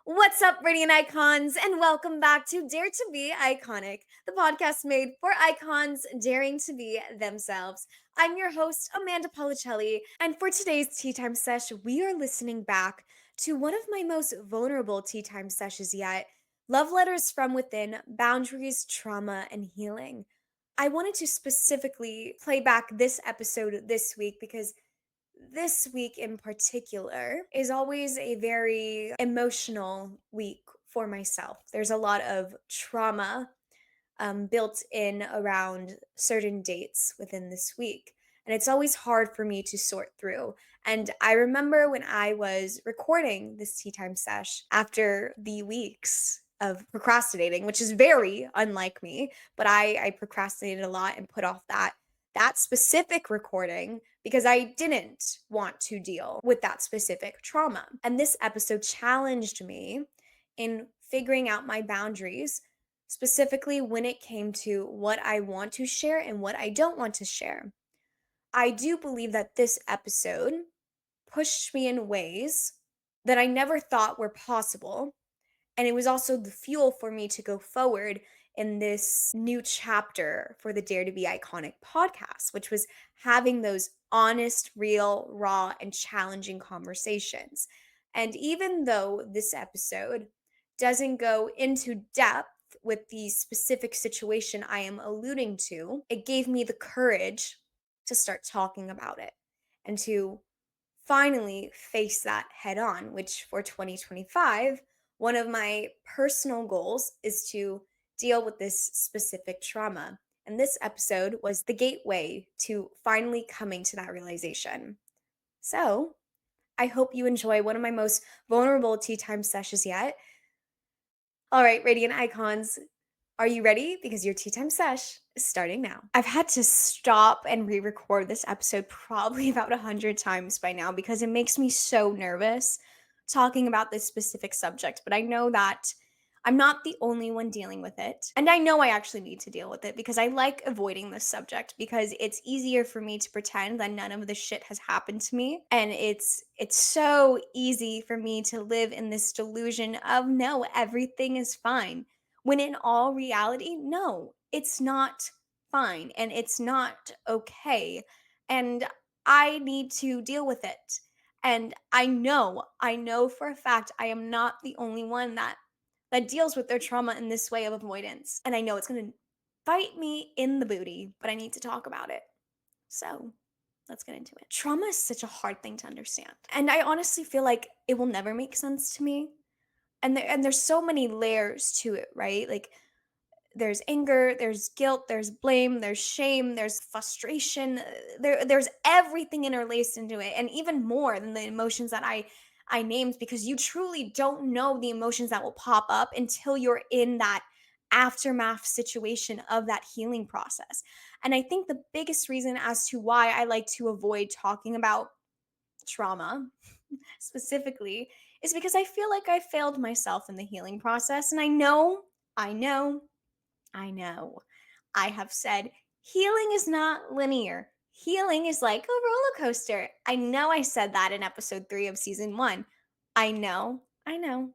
What's up, radiant icons, and welcome back to Dare to Be Iconic, the podcast made for icons daring to be themselves. I'm your host, Amanda Policelli, and for today's Tea Time Sesh, we are listening back to one of my most vulnerable Tea Time Sessions yet, Love Letters from Within, Boundaries, Trauma, and Healing. I wanted to specifically play back this episode this week because this week in particular is always a very emotional week for myself. There's a lot of trauma built in around certain dates within this week. And it's always hard for me to sort through. And I remember when I was recording this tea time sesh after the weeks of procrastinating, which is very unlike me, but I procrastinated a lot and put off that specific recording because I didn't want to deal with that specific trauma. And this episode challenged me in figuring out my boundaries, specifically when it came to what I want to share and what I don't want to share. I do believe that this episode pushed me in ways that I never thought were possible. And it was also the fuel for me to go forward in this new chapter for the Dare to Be Iconic podcast, which was having those honest, real, raw, and challenging conversations. And even though this episode doesn't go into depth with the specific situation I am alluding to, it gave me the courage to start talking about it and to finally face that head on, which for 2025, one of my personal goals is to deal with this specific trauma. And this episode was the gateway to finally coming to that realization. So I hope you enjoy one of my most vulnerable tea time sessions yet. All right, Radiant Icons, are you ready? Because your tea time sesh is starting now. I've had to stop and re-record this episode probably about 100 times by now because it makes me so nervous talking about this specific subject, but I know that I'm not the only one dealing with it. And I know I actually need to deal with it because I like avoiding this subject because it's easier for me to pretend that none of this shit has happened to me. And it's so easy for me to live in this delusion of no, everything is fine. When in all reality, no, it's not fine and it's not okay. And I need to deal with it. And I know for a fact I am not the only one that deals with their trauma in this way of avoidance. And I know it's going to bite me in the booty, but I need to talk about it. So, let's get into it. Trauma is such a hard thing to understand. And I honestly feel like it will never make sense to me. And there's so many layers to it, right? Like there's anger, there's guilt, there's blame, there's shame, there's frustration. There's everything interlaced into it, and even more than the emotions that I named, because you truly don't know the emotions that will pop up until you're in that aftermath situation of that healing process. And I think the biggest reason as to why I like to avoid talking about trauma specifically is because I feel like I failed myself in the healing process. And I know I know. I have said healing is not linear. Healing is like a roller coaster. I know I said that in episode 3 of season 1. I know. And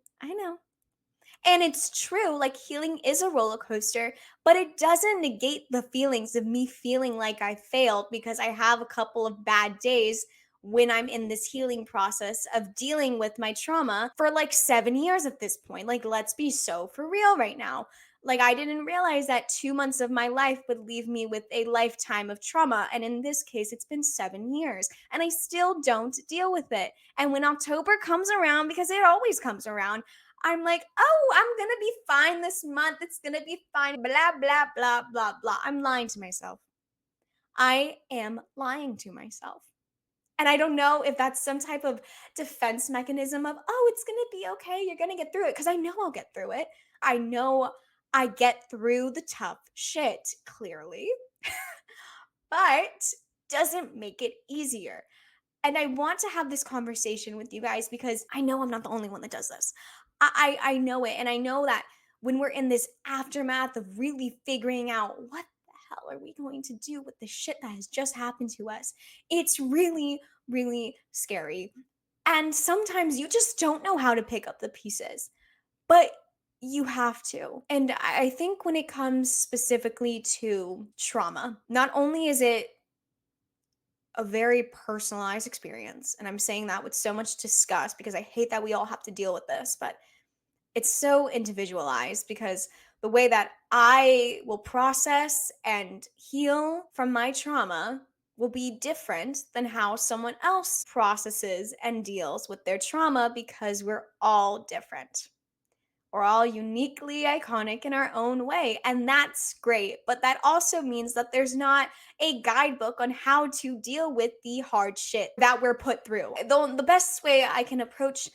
it's true, like healing is a roller coaster, but it doesn't negate the feelings of me feeling like I failed because I have a couple of bad days when I'm in this healing process of dealing with my trauma for like 7 years at this point. Like, let's be so for real right now. Like, I didn't realize that 2 months of my life would leave me with a lifetime of trauma. And in this case, it's been 7 years, and I still don't deal with it. And when October comes around, because it always comes around, I'm like, oh, I'm gonna be fine this month. It's gonna be fine. Blah, blah, blah, blah, blah. I'm lying to myself. I am lying to myself. And I don't know if that's some type of defense mechanism of, oh, it's gonna be okay. You're gonna get through it. Because I know I'll get through it. I know I get through the tough shit, clearly, but doesn't make it easier. And I want to have this conversation with you guys because I know I'm not the only one that does this. I know it. And I know that when we're in this aftermath of really figuring out what the hell are we going to do with the shit that has just happened to us, it's really, really scary. And sometimes you just don't know how to pick up the pieces. but you have to. And I think when it comes specifically to trauma, not only is it a very personalized experience, and I'm saying that with so much disgust because I hate that we all have to deal with this, but it's so individualized because the way that I will process and heal from my trauma will be different than how someone else processes and deals with their trauma because we're all different. We're all uniquely iconic in our own way, and that's great. But that also means that there's not a guidebook on how to deal with the hard shit that we're put through. The best way I can approach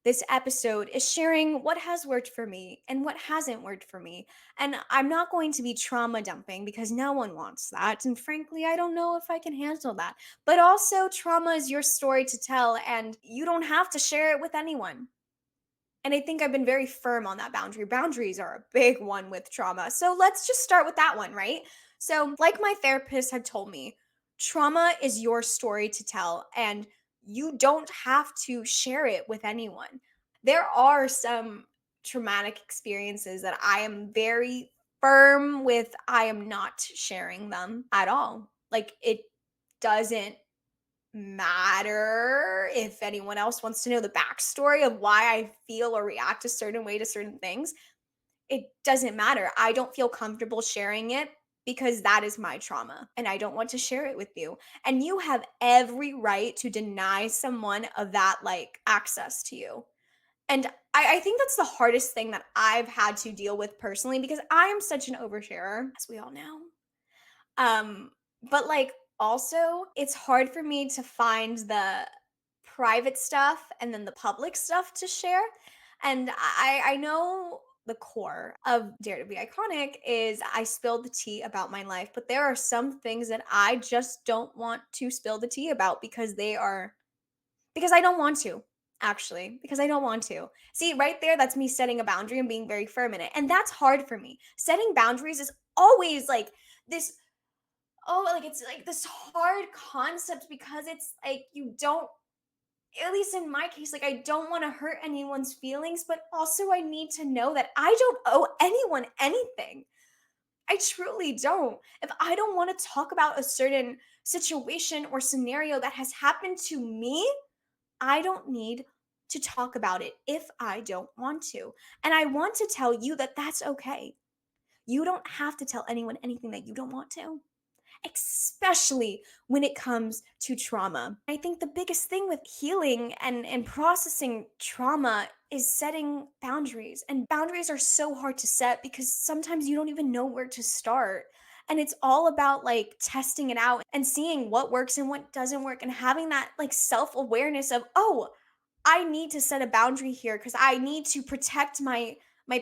this episode is sharing what has worked for me and what hasn't worked for me. And I'm not going to be trauma dumping because no one wants that. And frankly, I don't know if I can handle that. But also, trauma is your story to tell, and you don't have to share it with anyone. And I think I've been very firm on that boundary. Boundaries are a big one with trauma. So let's just start with that one, right? So, like my therapist had told me, trauma is your story to tell, and you don't have to share it with anyone. There are some traumatic experiences that I am very firm with, I am not sharing them at all. Like, it doesn't matter if anyone else wants to know the backstory of why I feel or react a certain way to certain things. It doesn't matter. I don't feel comfortable sharing it because that is my trauma and I don't want to share it with you. And you have every right to deny someone of that like access to you. And I think that's the hardest thing that I've had to deal with personally because I am such an oversharer, as we all know. Um, but like also it's hard for me to find the private stuff and then the public stuff to share. And I know the core of Dare to Be Iconic is I spilled the tea about my life, but there are some things that I just don't want to spill the tea about because I don't want to. Actually, because I don't want to. See, right there, that's me setting a boundary and being very firm in it. And that's hard for me. Setting boundaries is always like this like it's like this hard concept because it's like you don't, at least in my case, like I don't want to hurt anyone's feelings, but also I need to know that I don't owe anyone anything. I truly don't. If I don't want to talk about a certain situation or scenario that has happened to me, I don't need to talk about it if I don't want to. And I want to tell you that that's okay. You don't have to tell anyone anything that you don't want to, especially when it comes to trauma. I think the biggest thing with healing and processing trauma is setting boundaries. And boundaries are so hard to set because sometimes you don't even know where to start. And it's all about like testing it out and seeing what works and what doesn't work and having that like self awareness of, oh, I need to set a boundary here because I need to protect my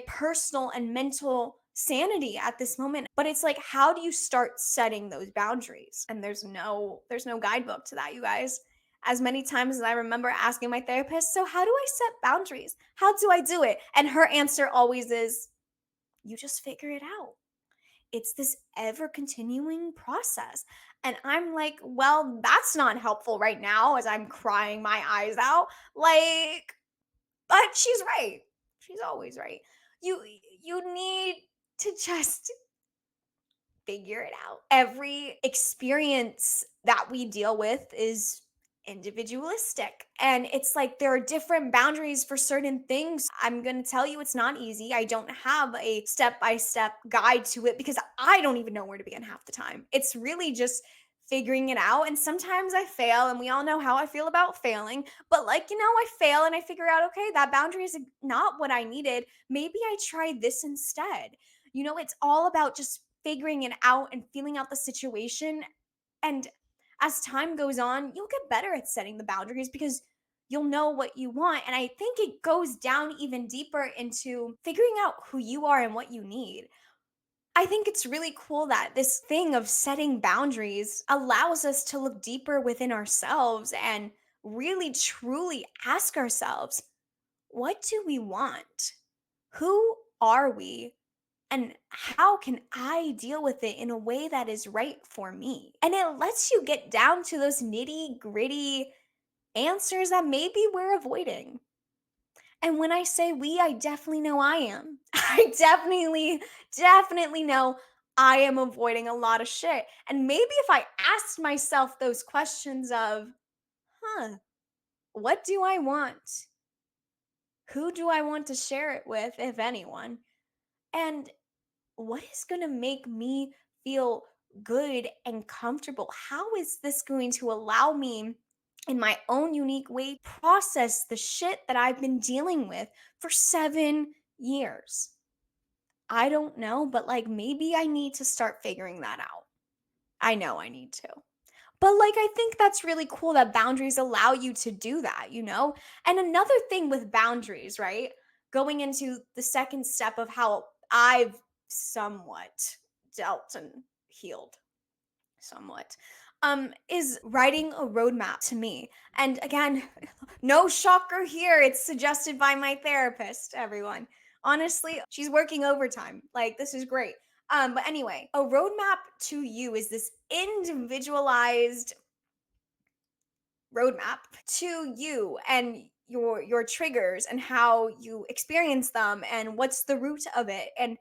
personal and mental sanity at this moment. But it's like, how do you start setting those boundaries? And there's no guidebook to that, you guys. As many times as I remember asking my therapist, so how do I set boundaries? How do I do it? And her answer always is, you just figure it out. It's this ever continuing process. And I'm like, well, that's not helpful right now as I'm crying my eyes out. Like, but she's right. She's always right. You you need to just figure it out. Every experience that we deal with is individualistic. And it's like there are different boundaries for certain things. I'm going to tell you it's not easy. I don't have a step by step guide to it because I don't even know where to begin half the time. It's really just figuring it out. And sometimes I fail, and we all know how I feel about failing. But like, I fail and I figure out, okay, that boundary is not what I needed. Maybe I try this instead. It's all about just figuring it out and feeling out the situation. And as time goes on, you'll get better at setting the boundaries because you'll know what you want. And I think it goes down even deeper into figuring out who you are and what you need. I think it's really cool that this thing of setting boundaries allows us to look deeper within ourselves and really truly ask ourselves, what do we want? Who are we? And how can I deal with it in a way that is right for me? And it lets you get down to those nitty gritty answers that maybe we're avoiding. And when I say we, I definitely know I am. I definitely know I am avoiding a lot of shit. And maybe if I asked myself those questions of, huh, what do I want? Who do I want to share it with, if anyone? And what is going to make me feel good and comfortable? How is this going to allow me in my own unique way process the shit that I've been dealing with for 7 years? I don't know, but like maybe I need to start figuring that out. I know I need to. But like I think that's really cool that boundaries allow you to do that, you know? And another thing with boundaries, right? Going into the second step of how I've somewhat dealt and healed somewhat is writing a roadmap to me. And again, no shocker here, it's suggested by my therapist, everyone. Honestly, she's working overtime. Like this is great. But anyway, a roadmap to you is this individualized roadmap to you and your triggers and how you experience them and what's the root of it. And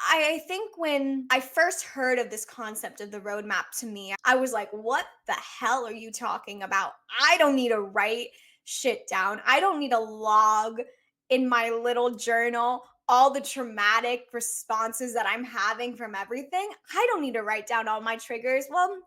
I think when I first heard of this concept of the roadmap to me, I was like, what the hell are you talking about? I don't need to write shit down. I don't need a log in my little journal all the traumatic responses that I'm having from everything. I don't need to write down all my triggers. Well,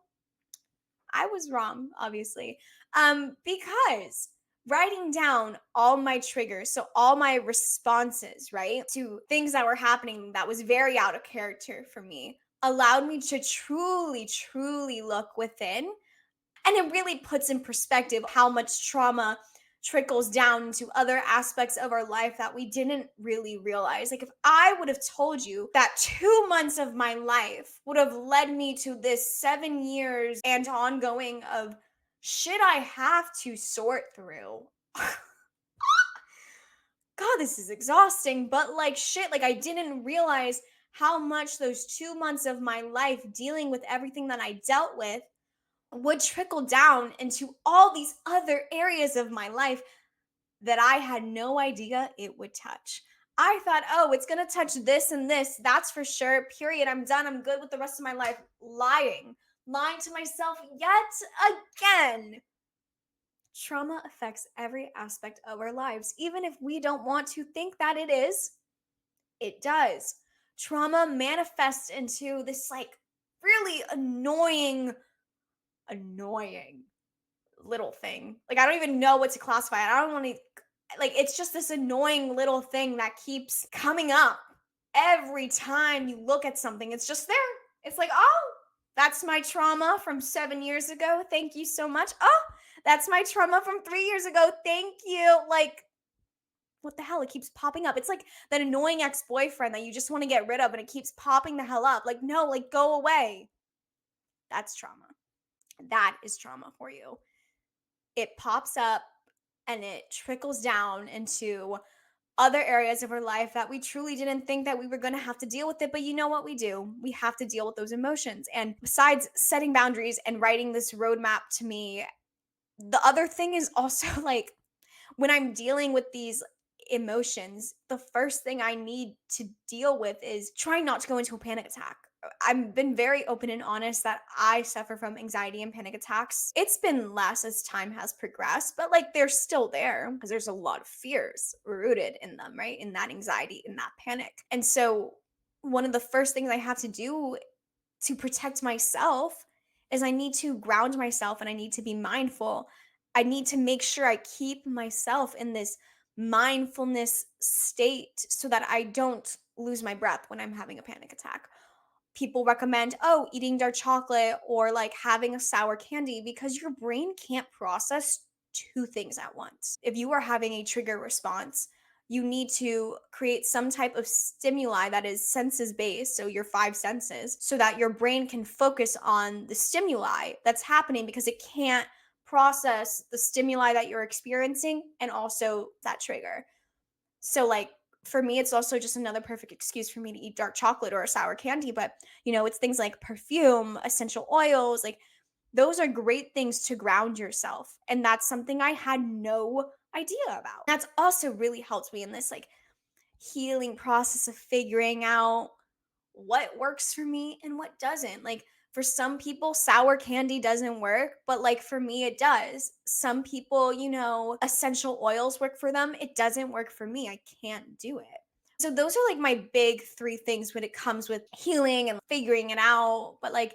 I was wrong, obviously. Because writing down all my triggers, so all my responses, right, to things that were happening that was very out of character for me, allowed me to truly look within, and it really puts in perspective how much trauma trickles down to other aspects of our life that we didn't really realize. Like, if I would have told you that 2 months of my life would have led me to this 7 years and ongoing of shit I have to sort through. God, this is exhausting, but like shit, like I didn't realize how much those 2 months of my life dealing with everything that I dealt with would trickle down into all these other areas of my life that I had no idea it would touch. I thought, oh, it's gonna touch this and this. That's for sure. Period. I'm done. I'm good with the rest of my life. Lying to myself yet again. Trauma affects every aspect of our lives. Even if we don't want to think that it is, it does. Trauma manifests into this like really annoying little thing. Like I don't even know what to classify it. I don't want to like it's just this annoying little thing that keeps coming up every time you look at something. It's just there. It's like, "Oh, that's my trauma from 7 years ago. Thank you so much. Oh, that's my trauma from 3 years ago. Thank you." Like what the hell? It keeps popping up. It's like that annoying ex-boyfriend that you just want to get rid of and it keeps popping the hell up. Like, no, like go away. That's trauma. That is trauma for you. It pops up and it trickles down into other areas of our life that we truly didn't think that we were going to have to deal with it. But you know what we do? We have to deal with those emotions. And besides setting boundaries and writing this roadmap to me, the other thing is also like when I'm dealing with these emotions, the first thing I need to deal with is trying not to go into a panic attack. I've been very open and honest that I suffer from anxiety and panic attacks. It's been less as time has progressed, but like they're still there because there's a lot of fears rooted in them, right? In that anxiety, in that panic. And so, one of the first things I have to do to protect myself is I need to ground myself and I need to be mindful. I need to make sure I keep myself in this mindfulness state so that I don't lose my breath when I'm having a panic attack. People recommend, oh, eating dark chocolate or like having a sour candy because your brain can't process two things at once. If you are having a trigger response, you need to create some type of stimuli that is senses based, so your five senses, so that your brain can focus on the stimuli that's happening because it can't process the stimuli that you're experiencing and also that trigger. So like for me it's also just another perfect excuse for me to eat dark chocolate or a sour candy, but it's things like perfume, essential oils, like those are great things to ground yourself. And that's something I had no idea about. That's also really helped me in this like healing process of figuring out what works for me and what doesn't. Like for some people, sour candy doesn't work, but like for me, it does. Some people, essential oils work for them. It doesn't work for me. I can't do it. So those are like my big three things when it comes with healing and figuring it out. But like,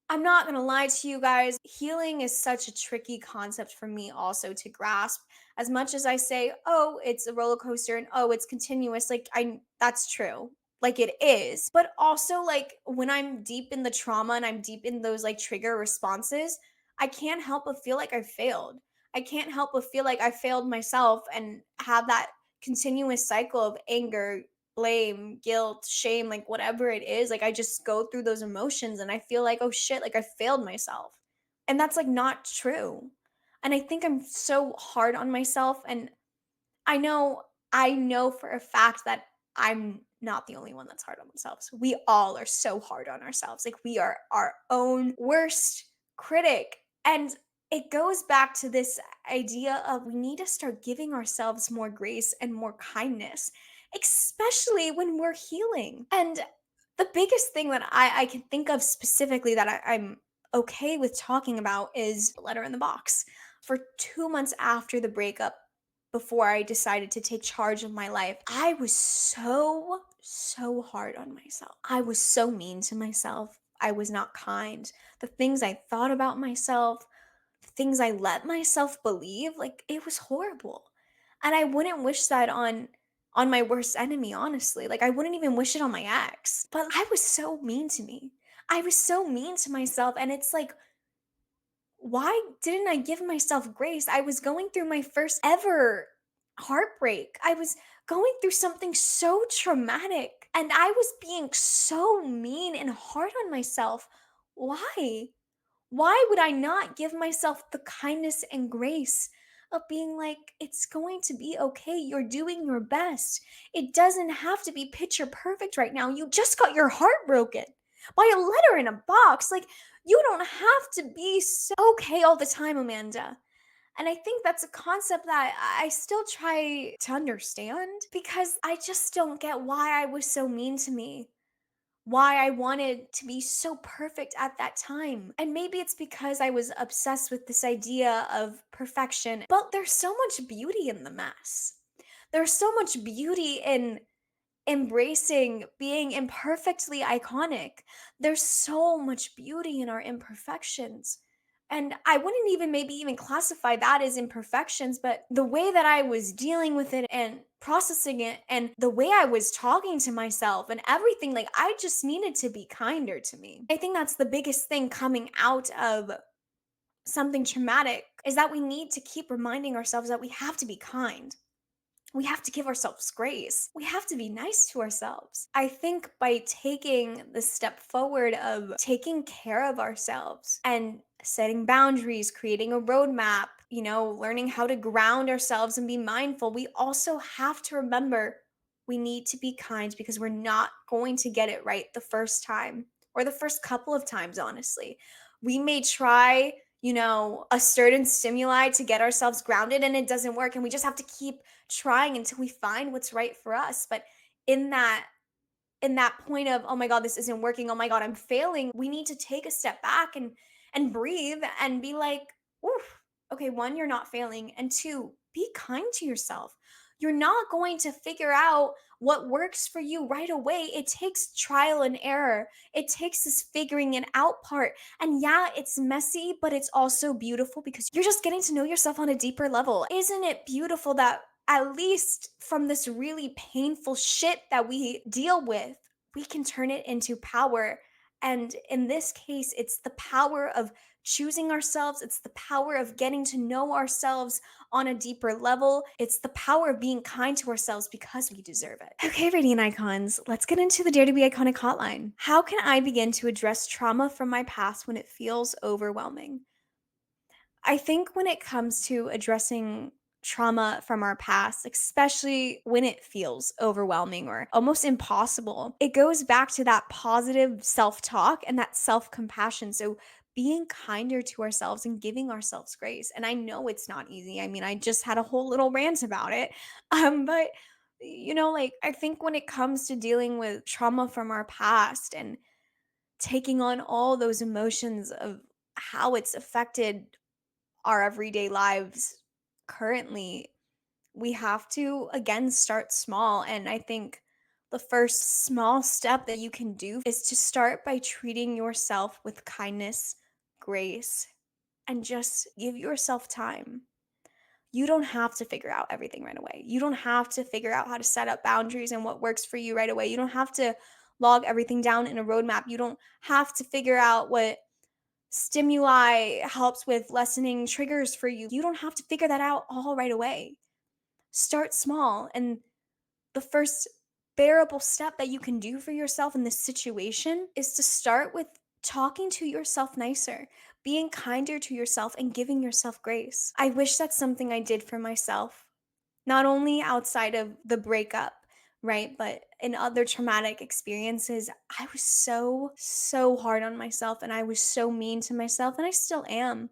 I'm not gonna lie to you guys, healing is such a tricky concept for me also to grasp. As much as I say, "Oh, it's a roller coaster," and, "Oh, it's continuous," like, I that's true. Like, it is. But also, like, when I'm deep in the trauma and I'm deep in those, like, trigger responses, I can't help but feel like I failed. I can't help but feel like I failed myself and have that continuous cycle of anger, blame, guilt, shame, like whatever it is, like I just go through those emotions and I feel like, oh shit, like I failed myself. And that's like not true. And I think I'm so hard on myself. And I know, I know for a fact that I'm not the only one that's hard on themselves. We all are so hard on ourselves. Like we are our own worst critic. And it goes back to this idea of we need to start giving ourselves more grace and more kindness, especially when we're healing. And the biggest thing that I can think of specifically that I'm okay with talking about is the letter in the box. For 2 months after the breakup, before I decided to take charge of my life, I was so, so hard on myself. I was so mean to myself. I was not kind. The things I thought about myself, the things I let myself believe, like it was horrible. And I wouldn't wish that on my worst enemy, honestly. Like I wouldn't even wish it on my ex. But I was so mean to me. I was so mean to myself and it's like why didn't I give myself grace? I was going through my first ever heartbreak. I was going through something so traumatic and I was being so mean and hard on myself. Why? Why would I not give myself the kindness and grace of being like, it's going to be okay. You're doing your best. It doesn't have to be picture perfect right now. You just got your heart broken by a letter in a box. Like, you don't have to be so okay all the time, Amanda. And I think that's a concept that I still try to understand because I just don't get why I was so mean to me, why I wanted to be so perfect at that time. And maybe it's because I was obsessed with this idea of perfection, but there's so much beauty in the mess. There's so much beauty in embracing being imperfectly iconic. There's so much beauty in our imperfections. And I wouldn't even maybe even classify that as imperfections, but the way that I was dealing with it and processing it and the way I was talking to myself and everything, like I just needed to be kinder to me. I think that's the biggest thing coming out of something traumatic is that we need to keep reminding ourselves that we have to be kind. We have to give ourselves grace. We have to be nice to ourselves. I think by taking the step forward of taking care of ourselves and setting boundaries, creating a roadmap, learning how to ground ourselves and be mindful, we also have to remember we need to be kind because we're not going to get it right the first time or the first couple of times, honestly. We may try a certain stimuli to get ourselves grounded and it doesn't work. And we just have to keep trying until we find what's right for us. But in that in that point of, oh my God, this isn't working, oh my God, I'm failing, we need to take a step back and breathe and be like, oof, okay, one, you're not failing, and two, be kind to yourself. You're not going to figure out what works for you right away. It takes trial and error. It takes this figuring it out part. And yeah, it's messy, but it's also beautiful because you're just getting to know yourself on a deeper level. Isn't it beautiful that at least from this really painful shit that we deal with, we can turn it into power. And in this case, it's the power of choosing ourselves. It's the power of getting to know ourselves on a deeper level. It's the power of being kind to ourselves because we deserve it. Okay, Radiant Icons, let's get into the Dare to Be Iconic hotline. How can I begin to address trauma from my past when it feels overwhelming? I think when it comes to addressing trauma from our past, especially when it feels overwhelming or almost impossible, it goes back to that positive self talk and that self compassion. So, being kinder to ourselves and giving ourselves grace. And I know it's not easy. I mean, I just had a whole little rant about it. But like I think when it comes to dealing with trauma from our past and taking on all those emotions of how it's affected our everyday lives currently, we have to again start small. And I think the first small step that you can do is to start by treating yourself with kindness, grace, and just give yourself time. You don't have to figure out everything right away. You don't have to figure out how to set up boundaries and what works for you right away. You don't have to log everything down in a roadmap. You don't have to figure out what stimuli helps with lessening triggers for you. You don't have to figure that out all right away. Start small. And the first bearable step that you can do for yourself in this situation is to start with talking to yourself nicer, being kinder to yourself, and giving yourself grace. I wish that's something I did for myself, not only outside of the breakup, right? But in other traumatic experiences, I was so hard on myself and I was so mean to myself, and I still am.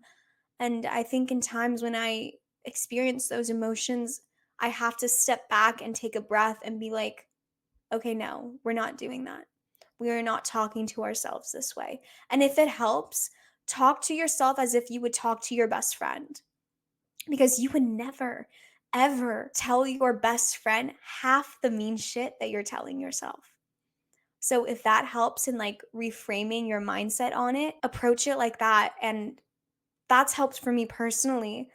And I think in times when I experience those emotions, I have to step back and take a breath and be like, okay, no, we're not doing that. We are not talking to ourselves this way. And if it helps, talk to yourself as if you would talk to your best friend, because you would never, ever tell your best friend half the mean shit that you're telling yourself. So if that helps in like reframing your mindset on it, approach it like that. And that's helped for me personally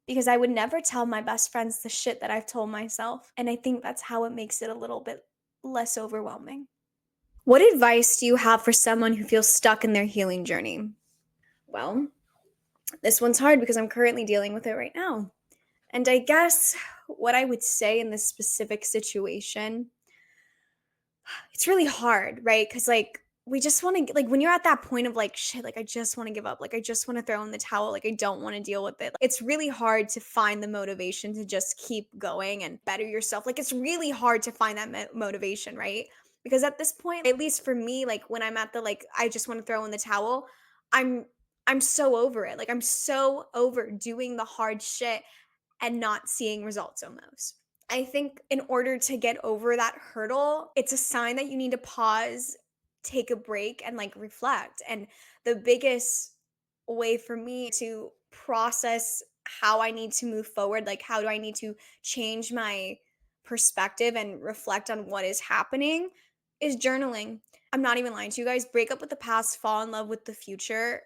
because I would never tell my best friends the shit that I've told myself. And I think that's how it makes it a little bit less overwhelming. What advice do you have for someone who feels stuck in their healing journey? Well, this one's hard because I'm currently dealing with it right now. And I guess what I would say in this specific situation, it's really hard, right? Because we just want to, like, when you're at that point of like, shit, like, I just want to give up. Like, I just want to throw in the towel. Like, I don't want to deal with it. It's really hard to find the motivation to just keep going and better yourself. Like, it's really hard to find that motivation, right? Because at this point, at least for me, like, when I'm at the, like, I just want to throw in the towel, I'm, I'm so over it. Like, I'm so over doing the hard shit and not seeing results almost. I think in order to get over that hurdle, it's a sign that you need to pause, take a break, and like reflect. And the biggest way for me to process how I need to move forward, like how do I need to change my perspective and reflect on what is happening, is journaling. I'm not even lying to you guys. Break up with the past, fall in love with the future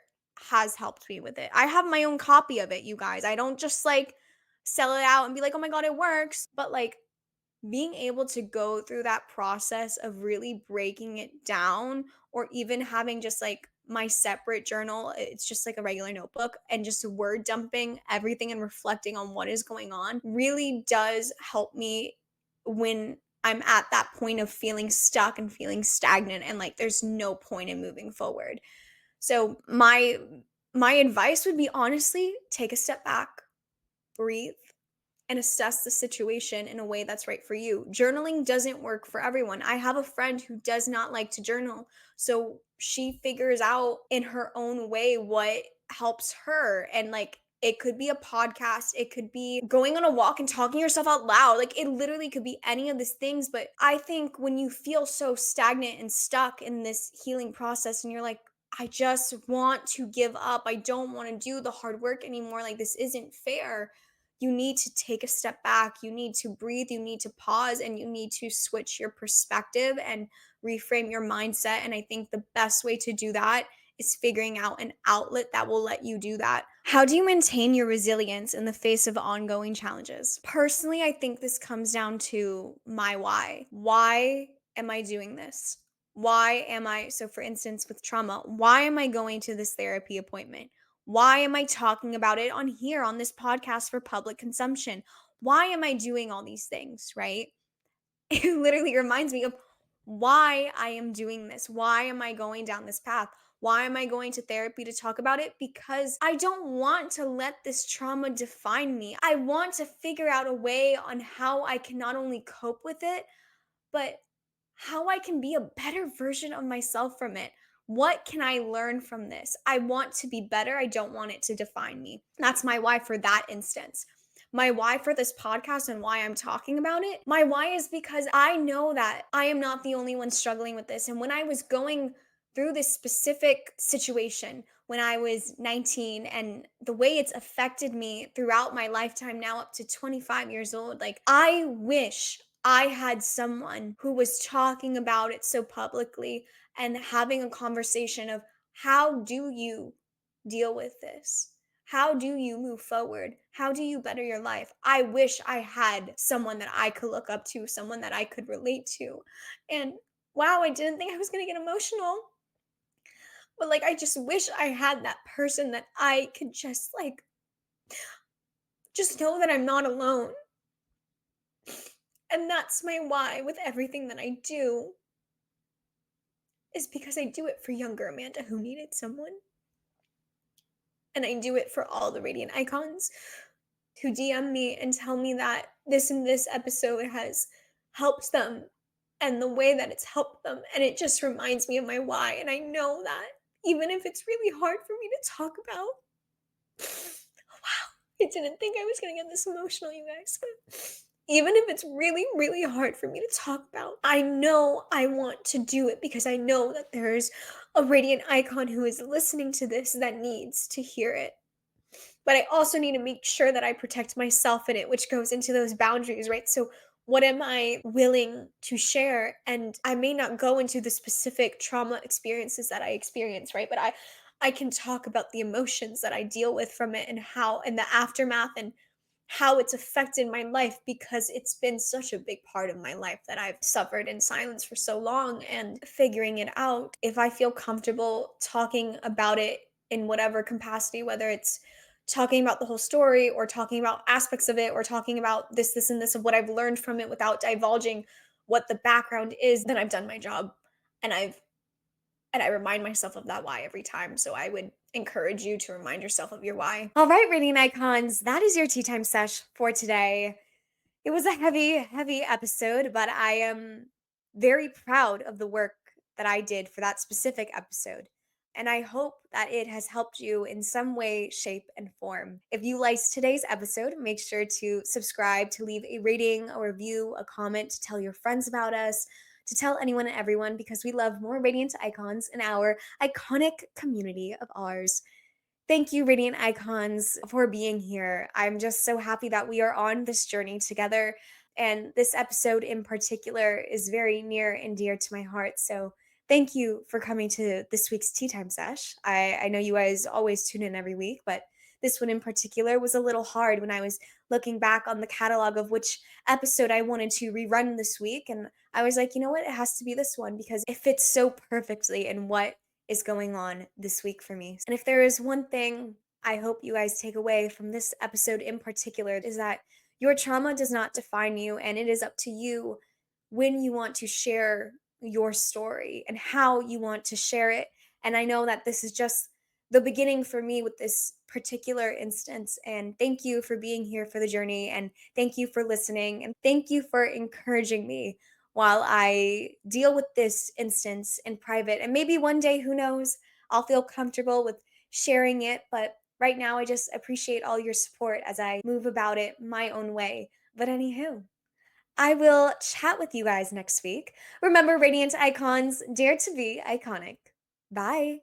has helped me with it. I have my own copy of it, you guys. I don't just like sell it out and be like, "Oh my god, it works." But like being able to go through that process of really breaking it down, or even having just like my separate journal, it's just like a regular notebook, and just word dumping everything and reflecting on what is going on really does help me when I'm at that point of feeling stuck and feeling stagnant and like there's no point in moving forward. So my advice would be, honestly, take a step back, breathe, and assess the situation in a way that's right for you. Journaling doesn't work for everyone. I have a friend who does not like to journal. So she figures out in her own way what helps her. And like, it could be a podcast, it could be going on a walk and talking yourself out loud. Like, it literally could be any of these things. But I think when you feel so stagnant and stuck in this healing process and you're like, I just want to give up. I don't want to do the hard work anymore. Like, this isn't fair. You need to take a step back. You need to breathe. You need to pause, and you need to switch your perspective and reframe your mindset. And I think the best way to do that is figuring out an outlet that will let you do that. How do you maintain your resilience in the face of ongoing challenges? Personally, I think this comes down to my why. Why am I doing this? Why am I, so for instance, with trauma, why am I going to this therapy appointment? Why am I talking about it on here on this podcast for public consumption? Why am I doing all these things, right? It literally reminds me of why I am doing this. Why am I going down this path? Why am I going to therapy to talk about it? Because I don't want to let this trauma define me. I want to figure out a way on how I can not only cope with it, but how I can be a better version of myself from it. What can I learn from this? I want to be better. I don't want it to define me. That's my why for that instance. My why for this podcast and why I'm talking about it, my why is because I know that I am not the only one struggling with this. And when I was going through this specific situation when I was 19 and the way it's affected me throughout my lifetime now up to 25 years old, like I wish I had someone who was talking about it so publicly and having a conversation of how do you deal with this? How do you move forward? How do you better your life? I wish I had someone that I could look up to, someone that I could relate to. And wow, I didn't think I was going to get emotional. But like I just wish I had that person that I could just know that I'm not alone. And that's my why with everything that I do is because I do it for younger Amanda who needed someone. And I do it for all the radiant icons who DM me and tell me that this and this episode has helped them and the way that it's helped them. And it just reminds me of my why. And I know that even if it's really hard for me to talk about, wow, I didn't think I was going to get this emotional, you guys. But even if it's really, really hard for me to talk about, I know I want to do it because I know that there's a radiant icon who is listening to this that needs to hear it. But I also need to make sure that I protect myself in it, which goes into those boundaries, right? So, what am I willing to share? And I may not go into the specific trauma experiences that I experience, right? But I can talk about the emotions that I deal with from it and how and the aftermath and how it's affected my life because it's been such a big part of my life that I've suffered in silence for so long and figuring it out. If I feel comfortable talking about it in whatever capacity, whether it's talking about the whole story or talking about aspects of it or talking about this, and this of what I've learned from it without divulging what the background is, then I've done my job. And I remind myself of that why every time. So I would encourage you to remind yourself of your why. All right, reading icons, that is your tea time sesh for today. It was a heavy, heavy episode, but I am very proud of the work that I did for that specific episode. And I hope that it has helped you in some way, shape, and form. If you liked today's episode, make sure to subscribe, to leave a rating, a review, a comment, to tell your friends about us, to tell anyone and everyone, because we love more radiant icons in our iconic community of ours. Thank you, Radiant Icons, for being here. I'm just so happy that we are on this journey together. And this episode in particular is very near and dear to my heart. So thank you for coming to this week's Tea Time Sesh. I know you guys always tune in every week, but this one in particular was a little hard when I was looking back on the catalog of which episode I wanted to rerun this week. And I was like, you know what? It has to be this one because it fits so perfectly in what is going on this week for me. And if there is one thing I hope you guys take away from this episode in particular, is that your trauma does not define you, and it is up to you when you want to share your story and how you want to share it. And I know that this is just the beginning for me with this particular instance. And thank you for being here for the journey. And thank you for listening. And thank you for encouraging me while I deal with this instance in private. And maybe one day, who knows, I'll feel comfortable with sharing it. But right now, I just appreciate all your support as I move about it my own way. But anywho, I will chat with you guys next week. Remember, Radiant Icons, dare to be iconic. Bye.